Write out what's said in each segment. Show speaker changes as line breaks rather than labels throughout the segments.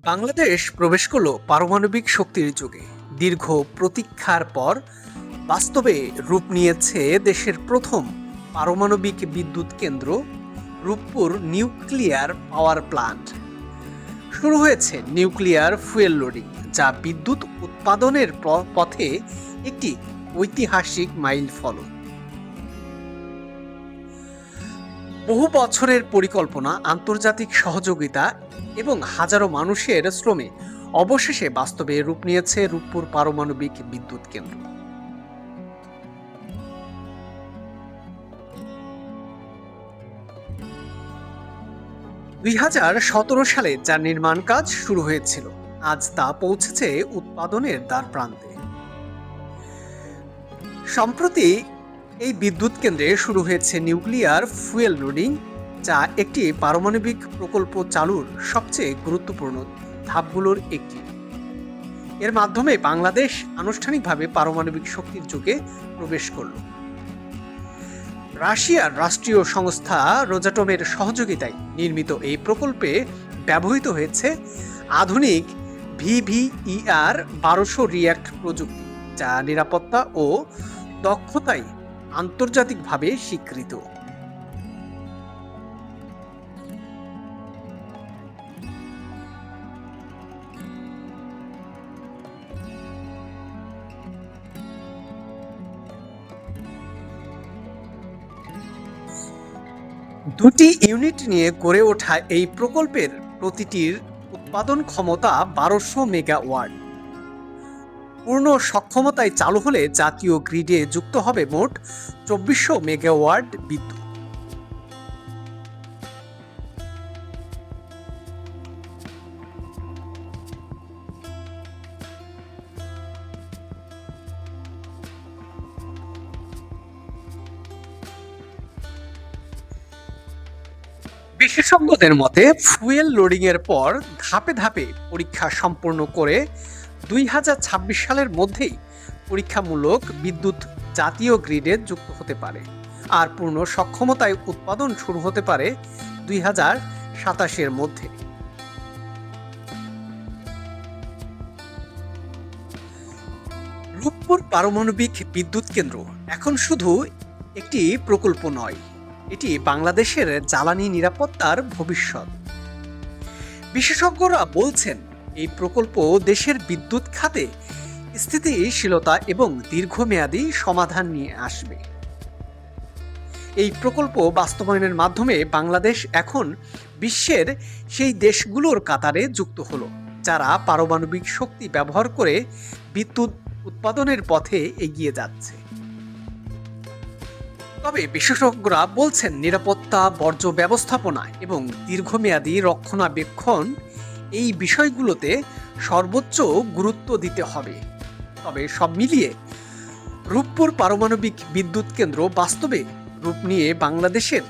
বাংলাদেশ প্রবেশ করল পারমাণবিক শক্তির যুগে। দীর্ঘ প্রতীক্ষার পর বাস্তবে রূপ নিয়েছে দেশের প্রথম পারমাণবিক বিদ্যুৎ কেন্দ্র রূপপুর নিউক্লিয়ার পাওয়ার প্ল্যান্ট। শুরু হয়েছে নিউক্লিয়ার ফুয়েল লোডিং, যা বিদ্যুৎ উৎপাদনের পথে একটি ঐতিহাসিক মাইল ফলক। বহু বছরের পরিকল্পনা, আন্তর্জাতিক সহযোগিতা এবং হাজারো মানুষের শ্রমে অবশেষে বাস্তবে রূপ নিয়েছে রূপপুর পারমাণবিক বিদ্যুৎ কেন্দ্র। সালে যার নির্মাণ কাজ শুরু হয়েছিল, আজ তা পৌঁছেছে উৎপাদনের দ্বার প্রান্তে। সম্প্রতি এই বিদ্যুৎ কেন্দ্রে শুরু হয়েছে নিউক্লিয়ার ফুয়েল লোডিং, যা একটি পারমাণবিক প্রকল্প চালুর সবচেয়ে গুরুত্বপূর্ণ ধাপগুলোর একটি। এর মাধ্যমে বাংলাদেশ আনুষ্ঠানিকভাবে পারমাণবিক শক্তির যুগে প্রবেশ করল। রাশিয়ার রাষ্ট্রীয় সংস্থা রোজাটমের সহযোগিতায় নির্মিত এই প্রকল্পে ব্যবহৃত হয়েছে আধুনিক VVER 1200 রিয়্যাক্ট প্রযুক্তি, যা নিরাপত্তা ও দক্ষতায় আন্তর্জাতিকভাবে স্বীকৃত। দুটি ইউনিট নিয়ে গড়ে ওঠা এই প্রকল্পের প্রতিটির উৎপাদন ক্ষমতা 1200 মেগাওয়াট। পূর্ণ সক্ষমতায় চালু হলে জাতীয় গ্রিডে যুক্ত হবে মোট 2400 মেগাওয়াট বিদ্যুৎ। বিশেষজ্ঞদের মতে ফুয়েল লোডিং এর পর ধাপে ধাপে পরীক্ষা সম্পন্ন করে 2026 সালের মধ্যেই পরীক্ষামূলক বিদ্যুৎ জাতীয় গ্রিডে যুক্ত হতে পারে, আর পূর্ণ সক্ষমতায় উৎপাদন শুরু হতে পারে 2027 মধ্যে। রূপপুর পারমাণবিক বিদ্যুৎ কেন্দ্র এখন শুধু একটি প্রকল্প নয়, এটি বাংলাদেশের জ্বালানি নিরাপত্তার ভবিষ্যৎ। বিশেষজ্ঞরা বলছেন এই প্রকল্প দেশের বিদ্যুৎ খাতে স্থিতিশীলতা এবং দীর্ঘমেয়াদী সমাধান নিয়ে আসবে। এই প্রকল্প বাস্তবায়নের মাধ্যমে বাংলাদেশ এখন বিশ্বের সেই দেশগুলোর কাতারে যুক্ত হলো, যারা পারমাণবিক শক্তি ব্যবহার করে বিদ্যুৎ উৎপাদনের পথে এগিয়ে যাচ্ছে। তবে বিশেষজ্ঞরা বলছেন নিরাপত্তা, বর্জ্য ব্যবস্থাপনা এবং দীর্ঘমেয়াদী রক্ষণাবেক্ষণ এই বিষয়গুলোতে সর্বোচ্চ গুরুত্ব দিতে হবে। তবে সব মিলিয়ে রূপপুর পারমাণবিক বিদ্যুৎ কেন্দ্র বাস্তবে রূপ নিয়ে বাংলাদেশের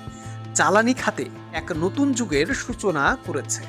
জ্বালানি খাতে এক নতুন যুগের সূচনা করেছে।